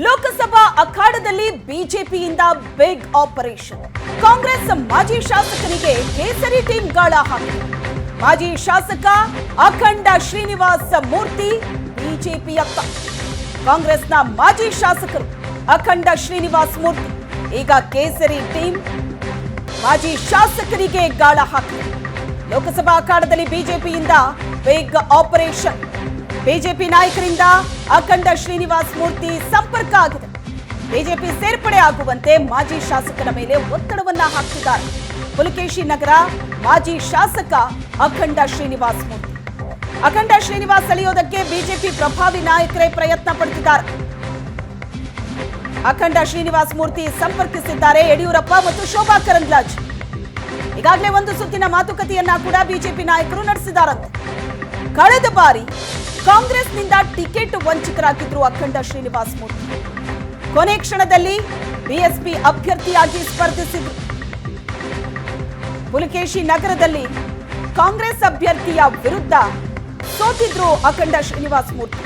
ಲೋಕಸಭಾ ಅಖಾಡದಲ್ಲಿ ಬಿಜೆಪಿಯಿಂದ big operation. Congress ಮಾಜಿ ಶಾಸಕರಿಗೆ ಕೇಸರಿ ಟೀಮ್ ಗಾಳ ಹಾಕಿದೆ. ಮಾಜಿ ಶಾಸಕ ಅಖಂಡ ಶ್ರೀನಿವಾಸ ಮೂರ್ತಿ ಬಿಜೆಪಿಯತ್ತ. ಕಾಂಗ್ರೆಸ್ನ ಮಾಜಿ ಶಾಸಕರು ಅಖಂಡ ಶ್ರೀನಿವಾಸ ಮೂರ್ತಿ ಈಗ ಕೇಸರಿ ಟೀಮ್ ಮಾಜಿ ಶಾಸಕರಿಗೆ ಗಾಳ ಹಾಕಿದೆ. ಲೋಕಸಭಾ ಅಖಾಡದಲ್ಲಿ ಬಿಜೆಪಿಯಿಂದ ಬಿಗ್ ಆಪರೇಷನ್. ಬಿಜೆಪಿ ನಾಯಕರಿಂದ ಅಖಂಡ ಶ್ರೀನಿವಾಸ ಮೂರ್ತಿ ಸಂಪರ್ಕ ಆಗಿದೆ. ಬಿಜೆಪಿ ಸೇರ್ಪಡೆ ಆಗುವಂತೆ ಮಾಜಿ ಶಾಸಕರ ಮೇಲೆ ಒತ್ತಡವನ್ನ ಹಾಕ್ತಿದ್ದಾರೆ. ಪುಲಕೇಶಿ ನಗರ ಮಾಜಿ ಶಾಸಕ ಅಖಂಡ ಶ್ರೀನಿವಾಸ ಮೂರ್ತಿ. ಅಖಂಡ ಶ್ರೀನಿವಾಸ್ ಸೆಳೆಯೋದಕ್ಕೆ ಬಿಜೆಪಿ ಪ್ರಭಾವಿ ನಾಯಕರೇ ಪ್ರಯತ್ನ ಪಡುತ್ತಿದ್ದಾರೆ. ಅಖಂಡ ಶ್ರೀನಿವಾಸ ಮೂರ್ತಿ ಸಂಪರ್ಕಿಸಿದ್ದಾರೆ ಯಡಿಯೂರಪ್ಪ ಮತ್ತು ಶೋಭಾ ಕರಂದ್ಲಾಜೆ. ಈಗಾಗಲೇ ಒಂದು ಸುತ್ತಿನ ಮಾತುಕತೆಯನ್ನ ಕೂಡ ಬಿಜೆಪಿ ನಾಯಕರು ನಡೆಸಿದಾರಂತೆ. ಕಳೆದ ಬಾರಿ ಕಾಂಗ್ರೆಸ್ನಿಂದ ಟಿಕೆಟ್ ವಂಚಿತರಾಗಿದ್ರು ಅಖಂಡ ಶ್ರೀನಿವಾಸ ಮೂರ್ತಿ. ಕೊನೆ ಕ್ಷಣದಲ್ಲಿ ಬಿಎಸ್ಪಿ ಅಭ್ಯರ್ಥಿಯಾಗಿ ಸ್ಪರ್ಧಿಸಿದ್ರು. ಪುಲಕೇಶಿ ನಗರದಲ್ಲಿ ಕಾಂಗ್ರೆಸ್ ಅಭ್ಯರ್ಥಿಯ ವಿರುದ್ಧ ಸೋತಿದ್ರು ಅಖಂಡ ಶ್ರೀನಿವಾಸ ಮೂರ್ತಿ.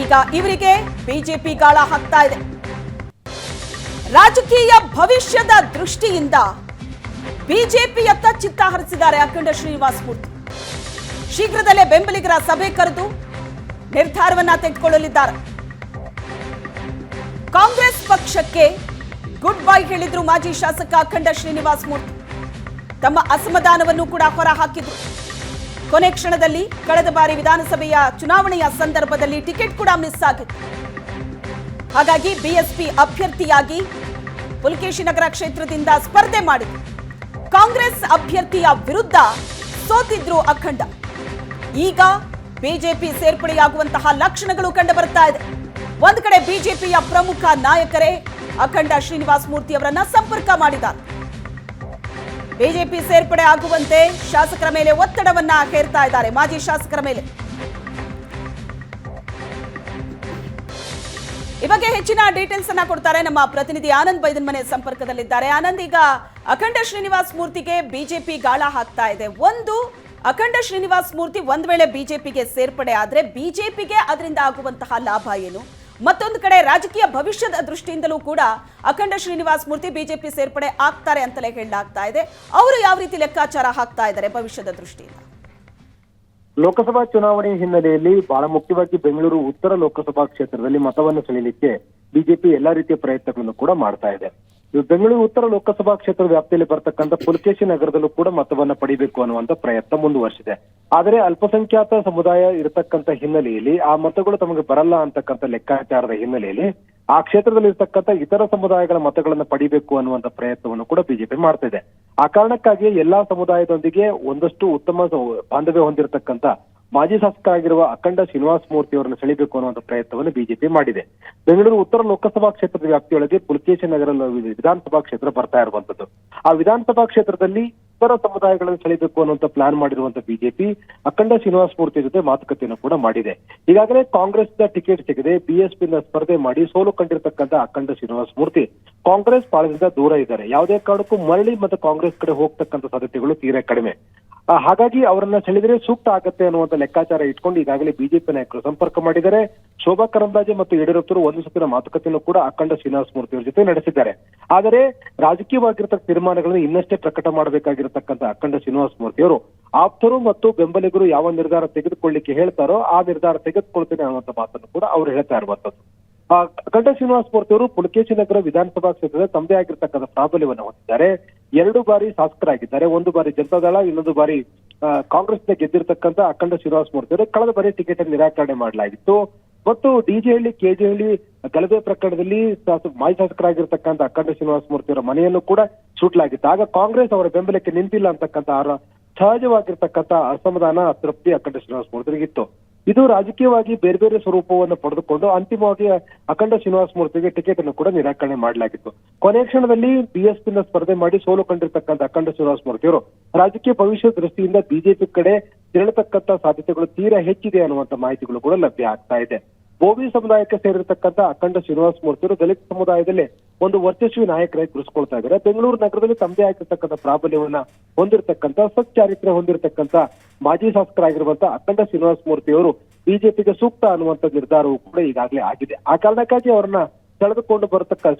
ಈಗ ಇವರಿಗೆ ಬಿಜೆಪಿ ಗಾಳ ಹಾಕ್ತಾ ಇದೆ. ರಾಜಕೀಯ ಭವಿಷ್ಯದ ದೃಷ್ಟಿಯಿಂದ ಬಿಜೆಪಿಯತ್ತ ಚಿತ್ತ ಹರಿಸಿದ್ದಾರೆ ಅಖಂಡ ಶ್ರೀನಿವಾಸ ಮೂರ್ತಿ. ಶೀಘ್ರದಲ್ಲೇ ಬೆಂಬಲಿಗರ ಸಭೆ ಕರೆದು ನಿರ್ಧಾರವನ್ನ ತೆಗೆದುಕೊಳ್ಳಲಿದ್ದಾರೆ. ಕಾಂಗ್ರೆಸ್ ಪಕ್ಷಕ್ಕೆ ಗುಡ್ ಬೈ ಹೇಳಿದ್ರು ಮಾಜಿ ಶಾಸಕ ಅಖಂಡ ಶ್ರೀನಿವಾಸ ಮೂರ್ತಿ. ತಮ್ಮ ಅಸಮಾಧಾನವನ್ನು ಕೂಡ ಹೊರ ಹಾಕಿದ್ರು. ಕೊನೆ ಕ್ಷಣದಲ್ಲಿ ಕಳೆದ ಬಾರಿ ವಿಧಾನಸಭೆಯ ಚುನಾವಣೆಯ ಸಂದರ್ಭದಲ್ಲಿ ಟಿಕೆಟ್ ಕೂಡ ಮಿಸ್ ಆಗಿತ್ತು. ಹಾಗಾಗಿ ಬಿಎಸ್ಪಿ ಅಭ್ಯರ್ಥಿಯಾಗಿ ಪುಲಕೇಶಿ ನಗರ ಕ್ಷೇತ್ರದಿಂದ ಸ್ಪರ್ಧೆ ಮಾಡಿದ್ರು. ಕಾಂಗ್ರೆಸ್ ಅಭ್ಯರ್ಥಿಯ ವಿರುದ್ಧ ಸೋತಿದ್ರು ಅಖಂಡ. ಈಗ ಬಿಜೆಪಿ ಸೇರ್ಪಡೆಯಾಗುವಂತಹ ಲಕ್ಷಣಗಳು ಕಂಡು ಬರ್ತಾ ಇದೆ. ಒಂದು ಕಡೆ ಬಿಜೆಪಿಯ ಪ್ರಮುಖ ನಾಯಕರೇ ಅಖಂಡ ಶ್ರೀನಿವಾಸ ಮೂರ್ತಿ ಅವರನ್ನ ಸಂಪರ್ಕ ಮಾಡಿದ್ದಾರೆ. ಬಿಜೆಪಿ ಸೇರ್ಪಡೆ ಆಗುವಂತೆ ಶಾಸಕರ ಮೇಲೆ ಒತ್ತಡವನ್ನ ಹೇರ್ತಾ ಇದ್ದಾರೆ, ಮಾಜಿ ಶಾಸಕರ ಮೇಲೆ. ಈ ಬಗ್ಗೆ ಹೆಚ್ಚಿನ ಡೀಟೇಲ್ಸ್ ಅನ್ನ ಕೊಡ್ತಾರೆ ನಮ್ಮ ಪ್ರತಿನಿಧಿ ಆನಂದ್ ಬೈದನ್ಮನೆ ಸಂಪರ್ಕದಲ್ಲಿದ್ದಾರೆ. ಆನಂದ್, ಈಗ ಅಖಂಡ ಶ್ರೀನಿವಾಸ ಮೂರ್ತಿಗೆ ಬಿಜೆಪಿ ಗಾಳ ಹಾಕ್ತಾ ಇದೆ. ಒಂದು, ಅಖಂಡ ಶ್ರೀನಿವಾಸ ಮೂರ್ತಿ ಒಂದ್ ವೇಳೆ ಬಿಜೆಪಿಗೆ ಸೇರ್ಪಡೆ ಆದ್ರೆ ಬಿಜೆಪಿಗೆ ಅದರಿಂದ ಆಗುವಂತಹ ಲಾಭ ಏನು? ಮತ್ತೊಂದು ಕಡೆ ರಾಜಕೀಯ ಭವಿಷ್ಯದ ದೃಷ್ಟಿಯಿಂದಲೂ ಕೂಡ ಅಖಂಡ ಶ್ರೀನಿವಾಸ ಮೂರ್ತಿ ಬಿಜೆಪಿ ಸೇರ್ಪಡೆ ಆಗ್ತಾರೆ ಅಂತಲೇ ಹೇಳಲಾಗ್ತಾ ಇದೆ. ಅವರು ಯಾವ ರೀತಿ ಲೆಕ್ಕಾಚಾರ ಹಾಕ್ತಾ ಇದ್ದಾರೆ ಭವಿಷ್ಯದ ದೃಷ್ಟಿಯಿಂದ? ಲೋಕಸಭಾ ಚುನಾವಣೆ ಹಿನ್ನೆಲೆಯಲ್ಲಿ ಬಹಳ ಮುಖ್ಯವಾಗಿ ಬೆಂಗಳೂರು ಉತ್ತರ ಲೋಕಸಭಾ ಕ್ಷೇತ್ರದಲ್ಲಿ ಮತವನ್ನು ಸೆಳೆಯಲಿಕ್ಕೆ ಬಿಜೆಪಿ ಎಲ್ಲಾ ರೀತಿಯ ಪ್ರಯತ್ನಗಳನ್ನು ಕೂಡ ಮಾಡ್ತಾ ಇದೆ. ಬೆಂಗಳೂರು ಉತ್ತರ ಲೋಕಸಭಾ ಕ್ಷೇತ್ರದ ವ್ಯಾಪ್ತಿಯಲ್ಲಿ ಬರ್ತಕ್ಕಂಥ ಪುಲಕೇಶಿ ನಗರದಲ್ಲೂ ಕೂಡ ಮತವನ್ನ ಪಡಿಬೇಕು ಅನ್ನುವಂತ ಪ್ರಯತ್ನ ಮುಂದುವರೆಸಿದೆ. ಆದರೆ ಅಲ್ಪಸಂಖ್ಯಾತ ಸಮುದಾಯ ಇರತಕ್ಕಂತ ಹಿನ್ನೆಲೆಯಲ್ಲಿ ಆ ಮತಗಳು ತಮಗೆ ಬರಲ್ಲ ಅಂತಕ್ಕಂಥ ಲೆಕ್ಕಾಚಾರದ ಹಿನ್ನೆಲೆಯಲ್ಲಿ ಆ ಕ್ಷೇತ್ರದಲ್ಲಿ ಇರ್ತಕ್ಕಂಥ ಇತರ ಸಮುದಾಯಗಳ ಮತಗಳನ್ನ ಪಡಿಬೇಕು ಅನ್ನುವಂತ ಪ್ರಯತ್ನವನ್ನು ಕೂಡ ಬಿಜೆಪಿ ಮಾಡ್ತಾ ಇದೆ. ಆ ಕಾರಣಕ್ಕಾಗಿ ಎಲ್ಲಾ ಸಮುದಾಯದೊಂದಿಗೆ ಒಂದಷ್ಟು ಉತ್ತಮ ಬಾಂಧವ್ಯ ಹೊಂದಿರತಕ್ಕಂತ ಮಾಜಿ ಶಾಸಕರಾಗಿರುವ ಅಖಂಡ ಶ್ರೀನಿವಾಸ ಮೂರ್ತಿ ಅವರನ್ನು ಸೆಳೆಯಬೇಕು ಅನ್ನುವಂಥ ಪ್ರಯತ್ನವನ್ನು ಬಿಜೆಪಿ ಮಾಡಿದೆ. ಬೆಂಗಳೂರು ಉತ್ತರ ಲೋಕಸಭಾ ಕ್ಷೇತ್ರದ ವ್ಯಾಪ್ತಿಯೊಳಗೆ ಪುಲಕೇಶಿ ನಗರ ವಿಧಾನಸಭಾ ಕ್ಷೇತ್ರ ಬರ್ತಾ ಇರುವಂತದ್ದು. ಆ ವಿಧಾನಸಭಾ ಕ್ಷೇತ್ರದಲ್ಲಿ ಇತರ ಸಮುದಾಯಗಳನ್ನು ಸೆಳೆಯಬೇಕು ಅನ್ನುವಂಥ ಪ್ಲಾನ್ ಮಾಡಿರುವಂತ ಬಿಜೆಪಿ ಅಖಂಡ ಶ್ರೀನಿವಾಸ ಮೂರ್ತಿ ಜೊತೆ ಮಾತುಕತೆಯನ್ನು ಕೂಡ ಮಾಡಿದೆ. ಈಗಾಗಲೇ ಕಾಂಗ್ರೆಸ್ನ ಟಿಕೆಟ್ ಸಿಗದೆ ಬಿಎಸ್ಪಿಯಿಂದ ಸ್ಪರ್ಧೆ ಮಾಡಿ ಸೋಲು ಕಂಡಿರತಕ್ಕಂಥ ಅಖಂಡ ಶ್ರೀನಿವಾಸ ಮೂರ್ತಿ ಕಾಂಗ್ರೆಸ್ ಪಾಳದಿಂದ ದೂರ ಇದ್ದಾರೆ. ಯಾವುದೇ ಕಾರಣಕ್ಕೂ ಮರಳಿ ಮತ್ತು ಕಾಂಗ್ರೆಸ್ ಕಡೆ ಹೋಗ್ತಕ್ಕಂಥ ಸಾಧ್ಯತೆಗಳು ತೀರಾ ಕಡಿಮೆ. ಹಾಗಾಗಿ ಅವರನ್ನ ಸೆಳೆದರೆ ಸೂಕ್ತ ಆಗತ್ತೆ ಅನ್ನುವಂತ ಲೆಕ್ಕಾಚಾರ ಇಟ್ಕೊಂಡು ಈಗಾಗಲೇ ಬಿಜೆಪಿ ನಾಯಕರು ಸಂಪರ್ಕ ಮಾಡಿದ್ದಾರೆ. ಶೋಭಾ ಕರಂದ್ಲಾಜೆ ಮತ್ತು ಯಡಿಯೂರಪ್ಪರು ಒಂದು ಸುತ್ತಿನ ಮಾತುಕತೆಯನ್ನು ಕೂಡ ಅಖಂಡ ಶ್ರೀನಿವಾಸ ಮೂರ್ತಿ ಅವರ ಜೊತೆ ನಡೆಸಿದ್ದಾರೆ. ಆದರೆ ರಾಜಕೀಯವಾಗಿರತಕ್ಕ ತೀರ್ಮಾನಗಳನ್ನು ಇನ್ನಷ್ಟೇ ಪ್ರಕಟ ಮಾಡಬೇಕಾಗಿರತಕ್ಕಂಥ ಅಖಂಡ ಶ್ರೀನಿವಾಸ ಮೂರ್ತಿ ಅವರು ಆಪ್ತರು ಮತ್ತು ಬೆಂಬಲಿಗರು ಯಾವ ನಿರ್ಧಾರ ತೆಗೆದುಕೊಳ್ಳಿಕ್ಕೆ ಹೇಳ್ತಾರೋ ಆ ನಿರ್ಧಾರ ತೆಗೆದುಕೊಳ್ತೇನೆ ಅನ್ನುವಂತ ಮಾತನ್ನು ಕೂಡ ಅವರು ಹೇಳ್ತಾ ಇರುವಂತದ್ದು. ಅಖಂಡ ಶ್ರೀನಿವಾಸ ಮೂರ್ತಿ ಅವರು ಪುಲಕೇಶಿ ನಗರ ವಿಧಾನಸಭಾ ಕ್ಷೇತ್ರದ ತಮ್ಮದೇ ಆಗಿರ್ತಕ್ಕಂಥ ಪ್ರಾಬಲ್ಯವನ್ನು ಹೊಂದಿದ್ದಾರೆ. 2 ಬಾರಿ ಶಾಸಕರಾಗಿದ್ದಾರೆ. 1 ಬಾರಿ ಜನತಾದಳ, ಇನ್ನೊಂದು ಬಾರಿ ಕಾಂಗ್ರೆಸ್ನ ಗೆದ್ದಿರ್ತಕ್ಕಂಥ ಅಖಂಡ ಶ್ರೀನಿವಾಸ ಮೂರ್ತಿ ಅವರು ಕಳೆದ ಬಾರಿ ಟಿಕೆಟ್ ನಿರಾಕರಣೆ ಮಾಡಲಾಗಿತ್ತು. ಮತ್ತು ಡಿಜೆಹಳ್ಳಿ, ಕೆಜೆಹಳ್ಳಿ ಗಲಭೆ ಪ್ರಕರಣದಲ್ಲಿ ಮಾಜಿ ಶಾಸಕರಾಗಿರ್ತಕ್ಕಂಥ ಅಖಂಡ ಶ್ರೀನಿವಾಸ ಮೂರ್ತಿ ಅವರ ಮನೆಯನ್ನು ಕೂಡ ಸುಟ್ಲಾಗಿತ್ತು. ಆಗ ಕಾಂಗ್ರೆಸ್ ಅವರ ಬೆಂಬಲಕ್ಕೆ ನಿಂತಿಲ್ಲ ಅಂತಕ್ಕಂಥ ಸಹಜವಾಗಿರ್ತಕ್ಕಂಥ ಅಸಮಾಧಾನ, ಅತೃಪ್ತಿ ಅಖಂಡ ಶ್ರೀನಿವಾಸ ಮೂರ್ತಿಗಿತ್ತು. ಇದು ರಾಜಕೀಯವಾಗಿ ಬೇರೆ ಬೇರೆ ಸ್ವರೂಪವನ್ನು ಪಡೆದುಕೊಂಡು ಅಂತಿಮವಾಗಿ ಅಖಂಡ ಶ್ರೀನಿವಾಸ ಮೂರ್ತಿಗೆ ಟಿಕೆಟ್ ಅನ್ನು ಕೂಡ ನಿರಾಕರಣೆ ಮಾಡಲಾಗಿತ್ತು. ಕೊನೆಯ ಕ್ಷಣದಲ್ಲಿ ಬಿಎಸ್ಪಿಯಿಂದ ಸ್ಪರ್ಧೆ ಮಾಡಿ ಸೋಲು ಕಂಡಿರ್ತಕ್ಕಂಥ ಅಖಂಡ ಶ್ರೀನಿವಾಸ ಮೂರ್ತಿ ಅವರು ರಾಜಕೀಯ ಭವಿಷ್ಯದ ದೃಷ್ಟಿಯಿಂದ ಬಿಜೆಪಿ ಕಡೆ ತೆರಳತಕ್ಕಂಥ ಸಾಧ್ಯತೆಗಳು ತೀರಾ ಹೆಚ್ಚಿದೆ ಅನ್ನುವಂತ ಮಾಹಿತಿಗಳು ಕೂಡ ಲಭ್ಯ ಆಗ್ತಾ ಇದೆ. ಬೋವಿ ಸಮುದಾಯಕ್ಕೆ ಸೇರಿರ್ತಕ್ಕಂಥ ಅಖಂಡ ಶ್ರೀನಿವಾಸ ಮೂರ್ತಿಯವರು ದಲಿತ ಸಮುದಾಯದಲ್ಲಿ ಒಂದು ವರ್ಚಸ್ವಿ ನಾಯಕರಾಗಿ ಗುರುಸ್ಕೊಳ್ತಾ ಇದ್ದಾರೆ. ಬೆಂಗಳೂರು ನಗರದಲ್ಲಿ ತಮ್ಮದೇ ಆಗಿರ್ತಕ್ಕಂಥ ಪ್ರಾಬಲ್ಯವನ್ನ ಹೊಂದಿರತಕ್ಕಂಥ ಸಚ್ಚಾರಿತ್ರ್ಯ ಹೊಂದಿರತಕ್ಕಂಥ ಮಾಜಿ ಶಾಸಕರಾಗಿರುವಂತಹ ಅಖಂಡ ಶ್ರೀನಿವಾಸ ಮೂರ್ತಿಯವರು ಬಿಜೆಪಿಗೆ ಸೂಕ್ತ ಅನ್ನುವಂಥ ನಿರ್ಧಾರವೂ ಕೂಡ ಈಗಾಗಲೇ ಆಗಿದೆ. ಆ ಕಾರಣಕ್ಕಾಗಿ ಅವರನ್ನ ಸೆಳೆದುಕೊಂಡು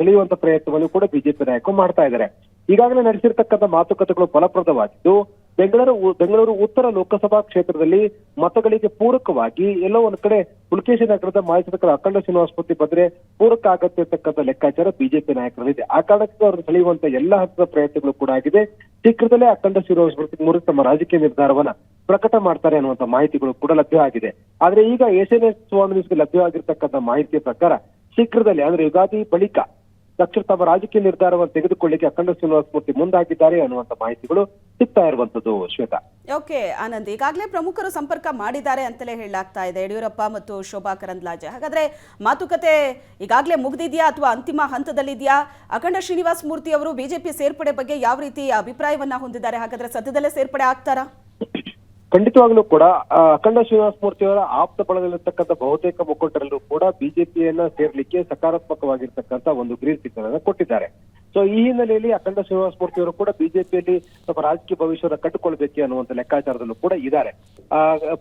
ಸೆಳೆಯುವಂತ ಪ್ರಯತ್ನವನ್ನು ಕೂಡ ಬಿಜೆಪಿ ನಾಯಕರು ಮಾಡ್ತಾ ಇದ್ದಾರೆ. ಈಗಾಗಲೇ ನಡೆಸಿರ್ತಕ್ಕಂಥ ಮಾತುಕತೆಗಳು ಫಲಪ್ರದವಾಗಿದ್ದು ಬೆಂಗಳೂರು ಉತ್ತರ ಲೋಕಸಭಾ ಕ್ಷೇತ್ರದಲ್ಲಿ ಮತಗಳಿಗೆ ಪೂರಕವಾಗಿ ಎಲ್ಲೋ ಒಂದ್ ಕಡೆ ಪುಲಕೇಶಿ ನಗರದ ಮಾಜಿ ಶಾಸಕರ ಅಖಂಡ ಶ್ರೀನಿವಾಸ ಮೂರ್ತಿ ಬಂದ್ರೆ ಪೂರಕ ಆಗತ್ತೆ ಇರ್ತಕ್ಕಂಥ ಲೆಕ್ಕಾಚಾರ ಬಿಜೆಪಿ ನಾಯಕರಲ್ಲಿದೆ. ಆ ಕಾರಣಕ್ಕೆ ಅವರನ್ನು ಸೆಳೆಯುವಂತ ಎಲ್ಲಾ ಹಂತದ ಪ್ರಯತ್ನಗಳು ಕೂಡ ಆಗಿದೆ. ಶೀಘ್ರದಲ್ಲೇ ಅಖಂಡ ಶ್ರೀನಿವಾಸ ಮೂರ್ತಿ ತಮ್ಮ ರಾಜಕೀಯ ನಿರ್ಧಾರವನ್ನ ಪ್ರಕಟ ಮಾಡ್ತಾರೆ ಅನ್ನುವಂತ ಮಾಹಿತಿಗಳು ಕೂಡ ಲಭ್ಯವಾಗಿದೆ. ಆದ್ರೆ ಈಗ ಏಷ್ಯಾನೆಟ್ ನ್ಯೂಸ್ಗೆ ಲಭ್ಯವಾಗಿರ್ತಕ್ಕಂಥ ಮಾಹಿತಿಯ ಪ್ರಕಾರ ಶೀಘ್ರದಲ್ಲಿ ಅಂದ್ರೆ ಯುಗಾದಿ ಬಳಿಕ ತಮ್ಮ ರಾಜಕೀಯ ನಿರ್ಧಾರವನ್ನು ತೆಗೆದುಕೊಳ್ಳಿಕ್ಕೆ ಅಖಂಡ ಶ್ರೀನಿವಾಸ ಮೂರ್ತಿ ಮುಂದಾಗಿದ್ದಾರೆ ಅನ್ನುವಂತ ಮಾಹಿತಿಗಳು ಸಿಗ್ತಾ ಇರುವಂತದ್ದು. ಶ್ವೇತಾ, ಓಕೆ ಆನಂದ್, ಈಗಾಗಲೇ ಪ್ರಮುಖರು ಸಂಪರ್ಕ ಮಾಡಿದ್ದಾರೆ ಅಂತಲೇ ಹೇಳಲಾಗ್ತಾ ಇದೆ, ಯಡಿಯೂರಪ್ಪ ಮತ್ತು ಶೋಭಾ ಕರಂದ್ಲಾಜೆ. ಹಾಗಾದ್ರೆ ಮಾತುಕತೆ ಈಗಾಗಲೇ ಮುಗಿದಿದೆಯಾ ಅಥವಾ ಅಂತಿಮ ಹಂತದಲ್ಲಿದೆಯಾ? ಅಖಂಡ ಶ್ರೀನಿವಾಸ ಮೂರ್ತಿ ಅವರು ಬಿಜೆಪಿ ಸೇರ್ಪಡೆ ಬಗ್ಗೆ ಯಾವ ರೀತಿ ಅಭಿಪ್ರಾಯವನ್ನ ಹೊಂದಿದ್ದಾರೆ? ಹಾಗಾದ್ರೆ ಸದ್ಯದಲ್ಲೇ ಸೇರ್ಪಡೆ ಆಗ್ತಾರಾ? ಖಂಡಿತವಾಗ್ಲೂ ಕೂಡ ಅಖಂಡ ಶ್ರೀನಿವಾಸ ಮೂರ್ತಿಯವರ ಆಪ್ತ ಬಳಗದಲ್ಲಿರ್ತಕ್ಕಂಥ ಬಹುತೇಕ ಮುಖಂಡರಲ್ಲೂ ಕೂಡ ಬಿಜೆಪಿಯನ್ನ ಸೇರ್ಲಿಕ್ಕೆ ಸಕಾರಾತ್ಮಕವಾಗಿರ್ತಕ್ಕಂಥ ಒಂದು ಗ್ರೀನ್ ಸಿಗ್ನಲ್ ಕೊಟ್ಟಿದ್ದಾರೆ. ಸೊ ಈ ಹಿನ್ನೆಲೆಯಲ್ಲಿ ಅಖಂಡ ಶ್ರೀನಿವಾಸ ಮೂರ್ತಿಯವರು ಕೂಡ ಬಿಜೆಪಿಯಲ್ಲಿ ತಮ್ಮ ರಾಜಕೀಯ ಭವಿಷ್ಯವನ್ನು ಕಟ್ಟಿಕೊಳ್ಬೇಕು ಅನ್ನುವಂತ ಲೆಕ್ಕಾಚಾರದಲ್ಲೂ ಕೂಡ ಇದ್ದಾರೆ.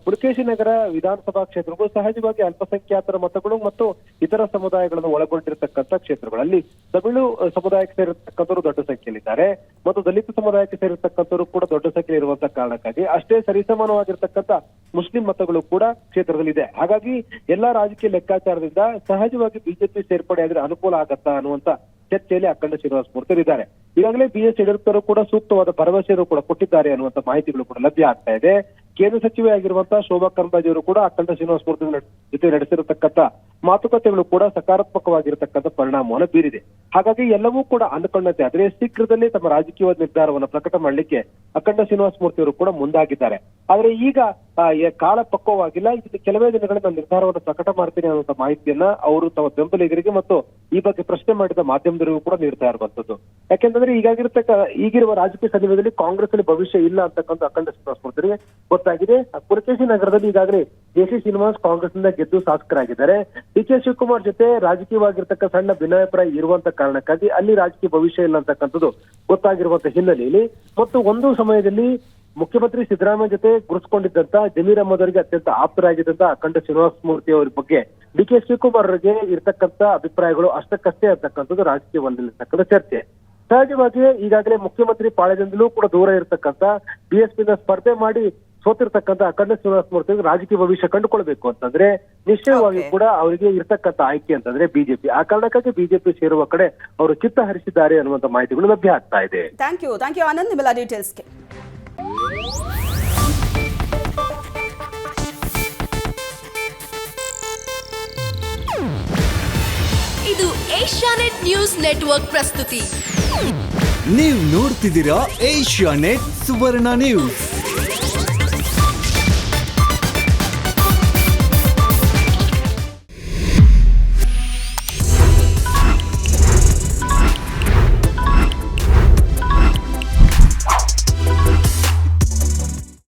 ಪುಲಕೇಶಿ ನಗರ ವಿಧಾನಸಭಾ ಕ್ಷೇತ್ರಗಳು ಸಹಜವಾಗಿ ಅಲ್ಪಸಂಖ್ಯಾತರ ಮತಗಳು ಮತ್ತು ಇತರ ಸಮುದಾಯಗಳನ್ನು ಒಳಗೊಂಡಿರತಕ್ಕಂಥ ಕ್ಷೇತ್ರಗಳಲ್ಲಿ ತಮಿಳು ಸಮುದಾಯಕ್ಕೆ ಸೇರಿರ್ತಕ್ಕಂಥವ್ರು ದೊಡ್ಡ ಸಂಖ್ಯೆಯಲ್ಲಿದ್ದಾರೆ ಮತ್ತು ದಲಿತ ಸಮುದಾಯಕ್ಕೆ ಸೇರಿರ್ತಕ್ಕಂಥವ್ರು ಕೂಡ ದೊಡ್ಡ ಸಂಖ್ಯೆ ಇರುವಂತ ಕಾರಣಕ್ಕಾಗಿ ಅಷ್ಟೇ ಸರಿಸಮಾನವಾಗಿರ್ತಕ್ಕಂಥ ಮುಸ್ಲಿಂ ಮತಗಳು ಕೂಡ ಕ್ಷೇತ್ರದಲ್ಲಿದೆ. ಹಾಗಾಗಿ ಎಲ್ಲಾ ರಾಜಕೀಯ ಲೆಕ್ಕಾಚಾರದಿಂದ ಸಹಜವಾಗಿ ಬಿಜೆಪಿ ಸೇರ್ಪಡೆ ಆದ್ರೆ ಅನುಕೂಲ ಆಗತ್ತಾ ಅನ್ನುವಂತ ಚರ್ಚೆಯಲ್ಲಿ ಅಖಂಡ ಶ್ರೀನಿವಾಸ ಮೂರ್ತಿ ಇದ್ದಾರೆ. ಈಗಾಗಲೇ ಬಿಎಸ್ ಯಡಿಯೂರಪ್ಪರು ಕೂಡ ಸೂಕ್ತವಾದ ಭರವಸೆಯನ್ನು ಕೂಡ ಕೊಟ್ಟಿದ್ದಾರೆ ಅನ್ನುವಂತ ಮಾಹಿತಿಗಳು ಕೂಡ ಲಭ್ಯ ಆಗ್ತಾ ಇದೆ. ಕೇಂದ್ರ ಸಚಿವೆ ಆಗಿರುವಂತಹ ಶೋಭಾ ಕರಂದ್ಲಾಜೆ ಅವರು ಕೂಡ ಅಖಂಡ ಶ್ರೀನಿವಾಸ ಮೂರ್ತಿ ಜೊತೆ ನಡೆಸಿರತಕ್ಕಂಥ ಮಾತುಕತೆಗಳು ಕೂಡ ಸಕಾರಾತ್ಮಕವಾಗಿರತಕ್ಕಂಥ ಪರಿಣಾಮವನ್ನು ಬೀರಿದೆ. ಹಾಗಾಗಿ ಎಲ್ಲವೂ ಕೂಡ ಅಂದುಕೊಂಡಂತೆ ಆದ್ರೆ ಶೀಘ್ರದಲ್ಲೇ ತಮ್ಮ ರಾಜಕೀಯ ನಿರ್ಧಾರವನ್ನು ಪ್ರಕಟ ಮಾಡಲಿಕ್ಕೆ ಅಖಂಡ ಶ್ರೀನಿವಾಸ ಮೂರ್ತಿ ಅವರು ಕೂಡ ಮುಂದಾಗಿದ್ದಾರೆ. ಆದ್ರೆ ಈಗ ಕಾಲ ಪಕ್ವವಾಗಿಲ್ಲ. ಇದು ಕೆಲವೇ ದಿನಗಳಿಂದ ನಿರ್ಧಾರವನ್ನು ಪ್ರಕಟ ಮಾಡ್ತೀನಿ ಅನ್ನುವಂತ ಮಾಹಿತಿಯನ್ನ ಅವರು ತಮ್ಮ ಬೆಂಬಲಿಗರಿಗೆ ಮತ್ತು ಈ ಬಗ್ಗೆ ಪ್ರಶ್ನೆ ಮಾಡಿದ ಮಾಧ್ಯಮದವರಿಗೂ ಕೂಡ ನೀಡ್ತಾ ಇರುವಂತದ್ದು. ಯಾಕೆಂತಂದ್ರೆ ಈಗಿರುವ ರಾಜಕೀಯ ಸನ್ನಿವೇಶದಲ್ಲಿ ಕಾಂಗ್ರೆಸ್ ಅಲ್ಲಿ ಭವಿಷ್ಯ ಇಲ್ಲ ಅಂತಕ್ಕಂಥ ಅಖಂಡ ಶ್ರೀನಿವಾಸ ಮೂರ್ತಿಗೆ ಗೊತ್ತಾಗಿದೆ. ಪುಲಕೇಶಿ ನಗರದಲ್ಲಿ ಈಗಾಗಲೇ ಜೆಸಿ ಶ್ರೀನಿವಾಸ್ ಕಾಂಗ್ರೆಸ್ ನಿಂದ ಗೆದ್ದು ಶಾಸಕರಾಗಿದ್ದಾರೆ. ಡಿಕೆ ಶಿವಕುಮಾರ್ ಜೊತೆ ರಾಜಕೀಯವಾಗಿರ್ತಕ್ಕ ಸಣ್ಣ ಭಿನ್ನಾಭಿಪ್ರಾಯ ಇರುವಂತ ಕಾರಣಕ್ಕಾಗಿ ಅಲ್ಲಿ ರಾಜಕೀಯ ಭವಿಷ್ಯ ಇಲ್ಲ ಅಂತಕ್ಕಂಥದ್ದು ಗೊತ್ತಾಗಿರುವಂತ ಹಿನ್ನೆಲೆಯಲ್ಲಿ ಮತ್ತು ಒಂದು ಸಮಯದಲ್ಲಿ ಮುಖ್ಯಮಂತ್ರಿ ಸಿದ್ದರಾಮಯ್ಯ ಜೊತೆ ಗುರುಸ್ಕೊಂಡಿದ್ದಂತ ಜಮೀರ್ ಅಹಮದ್ ಅವರಿಗೆ ಅತ್ಯಂತ ಆಪ್ತರಾಗಿದ್ದಂತ ಅಖಂಡ ಶ್ರೀನಿವಾಸ ಮೂರ್ತಿ ಅವರ ಬಗ್ಗೆ ಡಿಕೆ ಶಿವಕುಮಾರ್ ಅವರಿಗೆ ಇರ್ತಕ್ಕಂಥ ಅಭಿಪ್ರಾಯಗಳು ಅಷ್ಟಕ್ಕಷ್ಟೇ ಅಂತಕ್ಕಂಥದ್ದು ರಾಜಕೀಯವಲ್ಲಿರ್ತಕ್ಕಂಥ ಚರ್ಚೆ. ಸಹಜವಾಗಿ ಈಗಾಗಲೇ ಮುಖ್ಯಮಂತ್ರಿ ಪಾಳ್ಯದಿಂದಲೂ ಕೂಡ ದೂರ ಇರತಕ್ಕಂಥ ಬಿಎಸ್ಪಿನ ಸ್ಪರ್ಧೆ ಮಾಡಿ ಸೋತಿರ್ತಕ್ಕಂಥ ಅಖಂಡ ಶ್ರೀನಿವಾಸ ಮೂರ್ತಿ ರಾಜಕೀಯ ಭವಿಷ್ಯ ಕಂಡುಕೊಳ್ಬೇಕು ಅಂತಂದ್ರೆ ನಿಶ್ಚಯವಾಗಿ ಕೂಡ ಅವರಿಗೆ ಇರ್ತಕ್ಕಂಥ ಆಯ್ಕೆ ಅಂತಂದ್ರೆ ಬಿಜೆಪಿ. ಆ ಕಾರಣಕ್ಕಾಗಿ ಬಿಜೆಪಿ ಸೇರುವ ಕಡೆ ಅವರು ಚಿತ್ತ ಹರಿಸಿದ್ದಾರೆ ಅನ್ನುವಂತ ಮಾಹಿತಿಗಳು ಲಭ್ಯ ಆಗ್ತಾ ಇದೆ. ಥ್ಯಾಂಕ್ ಯು ಆನಂದ್, ನಿಮ್ಮೆಲ್ಲ ಡೀಟೇಲ್ಸ್ಗೆ. ಇದು ಏಷ್ಯಾನೆಟ್ ನ್ಯೂಸ್ ನೆಟ್ವರ್ಕ್ ಪ್ರಸ್ತುತಿ. ನೀವು ನೋಡ್ತಿದ್ದೀರಾ ಏಷ್ಯಾನೆಟ್ ಸುವರ್ಣ ನ್ಯೂಸ್.